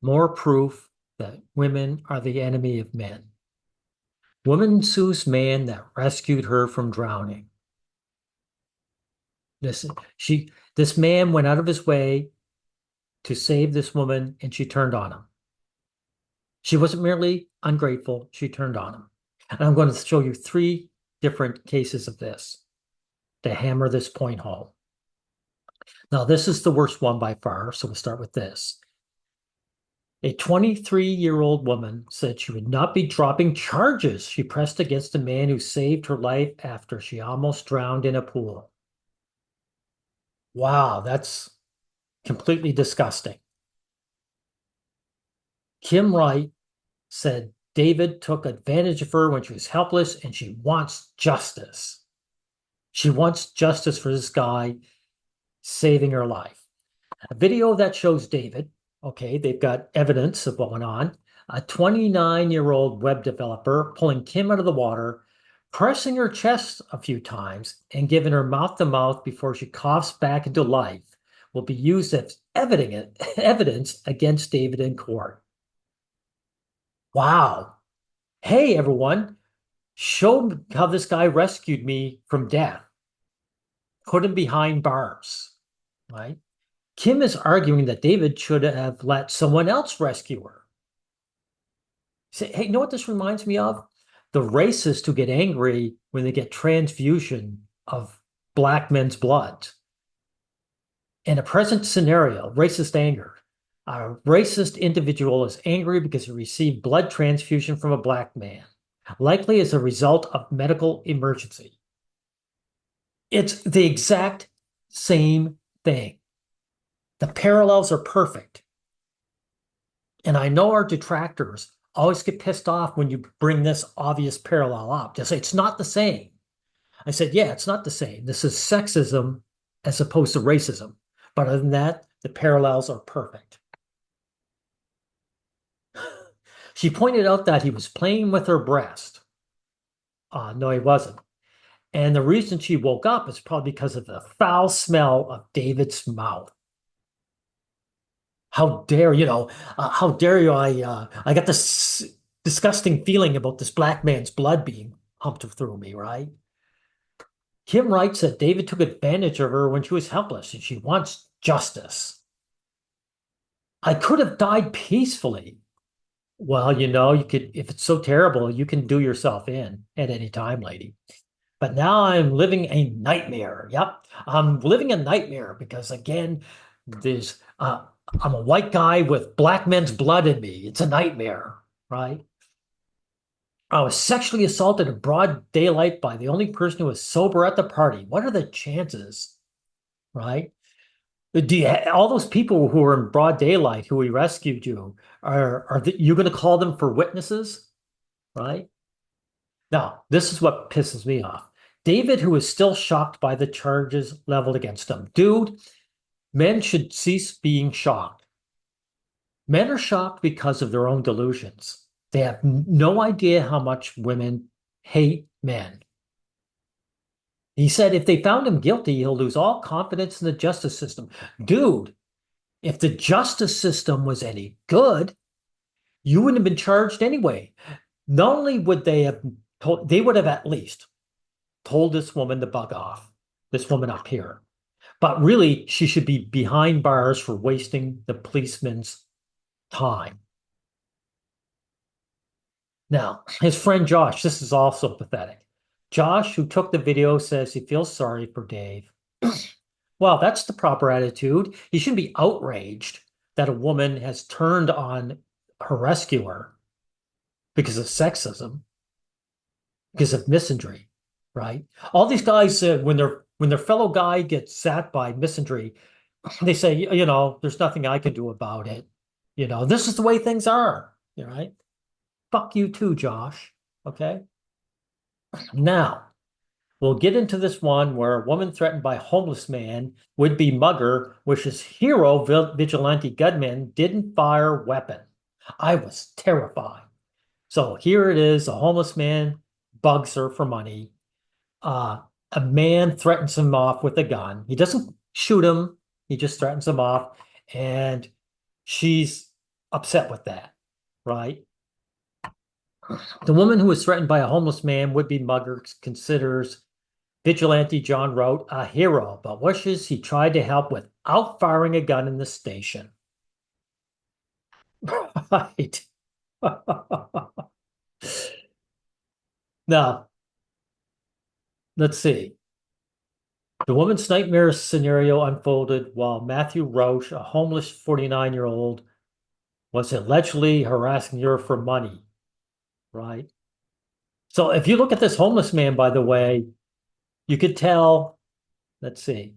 More proof that women are the enemy of men. Woman sues man that rescued her from drowning. This this man went out of his way to save this woman and she turned on him. She wasn't merely ungrateful, she turned on him. And I'm going to show you three different cases of this to hammer this point home. Now, this is the worst one by far, so we'll start with this. A 23-year-old woman said she would not be dropping charges she pressed against a man who saved her life after she almost drowned in a pool. Wow, that's completely disgusting. Kim Wright said David took advantage of her when she was helpless and she wants justice. She wants justice for this guy saving her life. A video that shows David, okay, they've got evidence of what went on. A 29-year-old web developer pulling Kim out of the water, pressing her chest a few times, and giving her mouth to mouth before she coughs back into life will be used as evidence against David in court. Wow. Hey, everyone, show how this guy rescued me from death, put him behind bars, right? Kim is arguing that David should have let someone else rescue her. Say, hey, you know what this reminds me of? The racists who get angry when they get transfusion of black men's blood. In a present scenario, racist anger. A racist individual is angry because he received blood transfusion from a black man, likely as a result of medical emergency. It's the exact same thing. The parallels are perfect. And I know our detractors always get pissed off when you bring this obvious parallel up. They say it's not the same. I said, yeah, it's not the same. This is sexism as opposed to racism. But other than that, the parallels are perfect. She pointed out that he was playing with her breast. No, he wasn't. And the reason she woke up is probably because of the foul smell of David's mouth. How dare how dare you? I got this disgusting feeling about this black man's blood being pumped through me, right? Kim writes that David took advantage of her when she was helpless and she wants justice. I could have died peacefully. Well, you could, if it's so terrible, you can do yourself in at any time, lady. But now I'm living a nightmare. Yep, I'm living a nightmare because again, there's I'm a white guy with black men's blood in me. It's a nightmare, right? I was sexually assaulted in broad daylight by the only person who was sober at the party. What are the chances, right? All those people who were in broad daylight who we rescued you you going to call them for witnesses, right? Now, this is what pisses me off. David, who is still shocked by the charges leveled against him. Dude, men should cease being shocked. Men are shocked because of their own delusions. They have no idea how much women hate men. He said if they found him guilty, he'll lose all confidence in the justice system. Dude, if the justice system was any good, you wouldn't have been charged anyway. Not only would they would have at least told this woman to bug off, this woman up here. But really, she should be behind bars for wasting the policeman's time. Now, his friend Josh, this is also pathetic. Josh, who took the video, says he feels sorry for Dave. Well, that's the proper attitude. He shouldn't be outraged that a woman has turned on her rescuer because of sexism, because of misandry, right? All these guys, when their fellow guy gets sat by misandry, they say, there's nothing I can do about it. This is the way things are, right? Fuck you too, Josh. Okay. Now, we'll get into this one where a woman threatened by a homeless man, would-be mugger, wishes hero vigilante gunman didn't fire weapon. I was terrified. So here it is, a homeless man bugs her for money. A man threatens him off with a gun. He doesn't shoot him, he just threatens him off. And she's upset with that, right? The woman who was threatened by a homeless man, would-be mugger, considers vigilante John Rote a hero, but wishes he tried to help without firing a gun in the station. Right. Now, let's see. The woman's nightmare scenario unfolded while Matthew Roche, a homeless 49-year-old, was allegedly harassing her for money, right? So if you look at this homeless man, by the way, you could tell, let's see,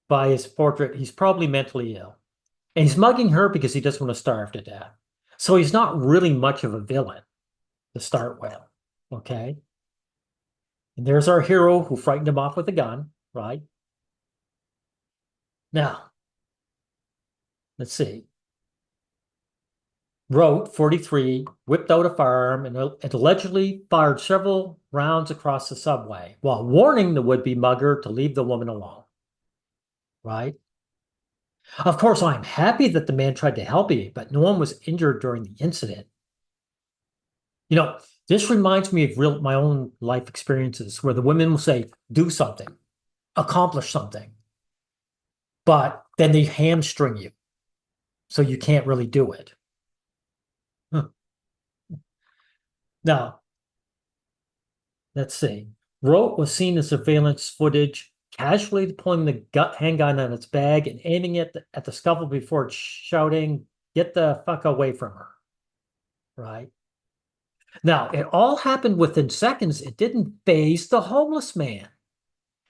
by his portrait, he's probably mentally ill. And he's mugging her because he doesn't want to starve to death. So he's not really much of a villain to start with. Okay. And there's our hero who frightened him off with a gun, right? Now, let's see. Rote, 43, whipped out a firearm and allegedly fired several rounds across the subway while warning the would-be mugger to leave the woman alone, right? Of course, I'm happy that the man tried to help me, but no one was injured during the incident. You know, this reminds me of my own life experiences where the women will say, do something, accomplish something, but then they hamstring you. So you can't really do it. Huh. Now, let's see. Rote was seen in surveillance footage casually pulling the handgun on its bag and aiming it at the scuffle before shouting, "Get the fuck away from her." Right? Now, it all happened within seconds. It didn't faze the homeless man.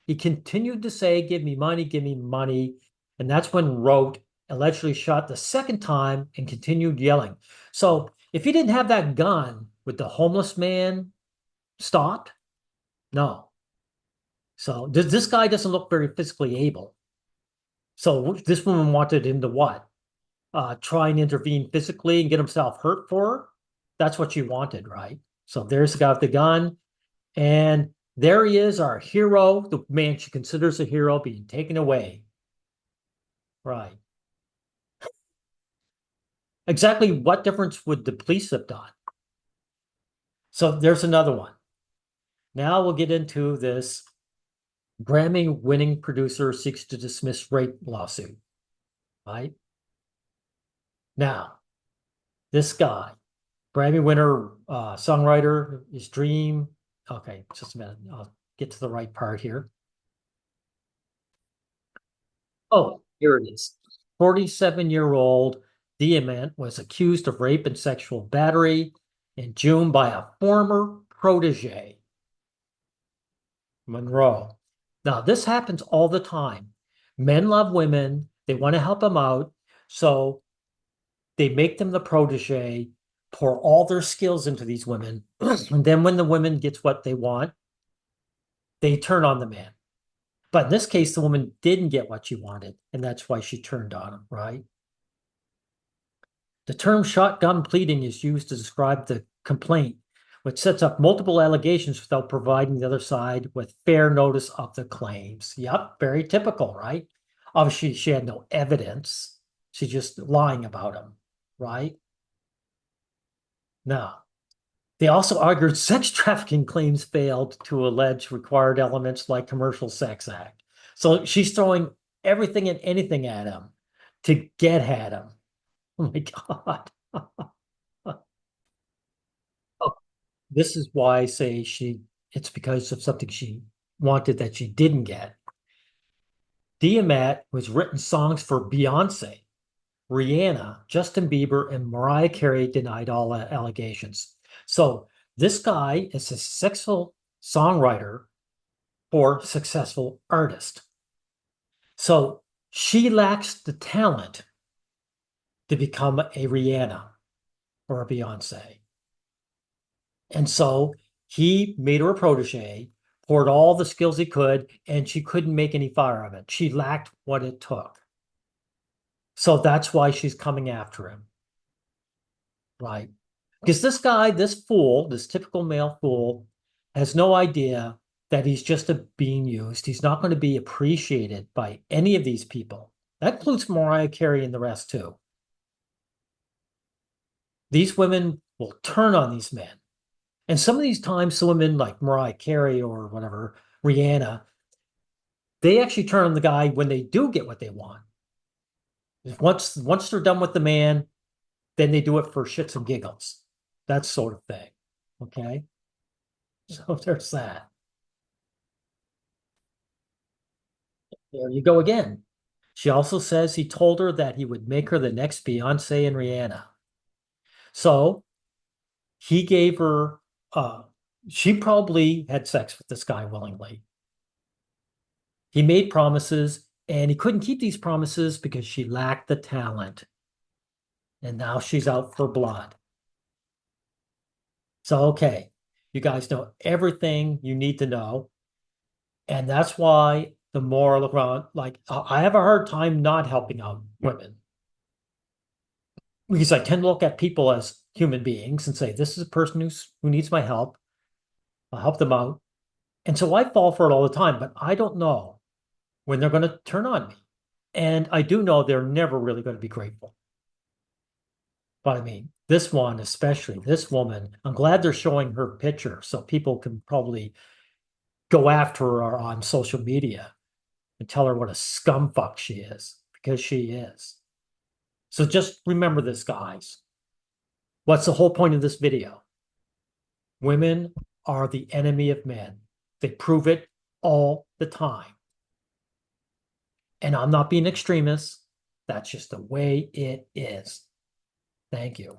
He continued to say, "Give me money, give me money." And that's when Rote allegedly shot the second time and continued yelling. So if he didn't have that gun, would the homeless man stop? No. So this guy doesn't look very physically able. So this woman wanted him to what? Try and intervene physically and get himself hurt for her? That's what she wanted, right? So there's the guy with the gun. And there he is, our hero, the man she considers a hero, being taken away. Right. Exactly what difference would the police have done? So there's another one. Now we'll get into this Grammy-winning producer seeks to dismiss rape lawsuit. Right? Now, this guy, Grammy winner, songwriter, his dream. Okay, just a minute. I'll get to the right part here. Oh, here it is. 47-year-old Diamant was accused of rape and sexual battery in June by a former protege, Monroe. Now, this happens all the time. Men love women, they want to help them out, so they make them the protege, pour all their skills into these women, and then when the woman gets what they want, they turn on the man. But in this case, the woman didn't get what she wanted, and that's why she turned on him, right? The term shotgun pleading is used to describe the complaint, which sets up multiple allegations without providing the other side with fair notice of the claims. Yep, very typical, right? Obviously, she had no evidence. She's just lying about him, right? Now, they also argued sex trafficking claims failed to allege required elements like commercial sex act. So she's throwing everything and anything at him to get at him. Oh my God. Oh, this is why I say it's because of something she wanted that she didn't get. Diamat was written songs for Beyonce, Rihanna, Justin Bieber, and Mariah Carey denied all allegations. So this guy is a successful songwriter or successful artist. So she lacks the talent to become a Rihanna or a Beyonce. And so he made her a protege, poured all the skills he could, and she couldn't make any fire of it. She lacked what it took. So that's why she's coming after him. Right. Because this guy, this fool, this typical male fool, has no idea that he's just being used. He's not going to be appreciated by any of these people. That includes Mariah Carey and the rest too. These women will turn on these men. And some of these times, the women like Mariah Carey or whatever, Rihanna, they actually turn on the guy when they do get what they want. Once they're done with the man, then they do it for shits and giggles. That sort of thing. Okay. So there's that. There you go again. She also says he told her that he would make her the next Beyonce and Rihanna. So he gave her, she probably had sex with this guy willingly. He made promises and he couldn't keep these promises because she lacked the talent. And now she's out for blood. So, okay, you guys know everything you need to know. And that's why the moral around, like, I have a hard time not helping out women because I tend to look at people as human beings and say, this is a person who needs my help. I'll help them out. And so I fall for it all the time, but I don't know when they're going to turn on me. And I do know they're never really going to be grateful. But I mean, this one, especially this woman, I'm glad they're showing her picture so people can probably go after her on social media and tell her what a scumfuck she is, because she is. So just remember this, guys. What's the whole point of this video? Women are the enemy of men. They prove it all the time. And I'm not being extremist. That's just the way it is. Thank you.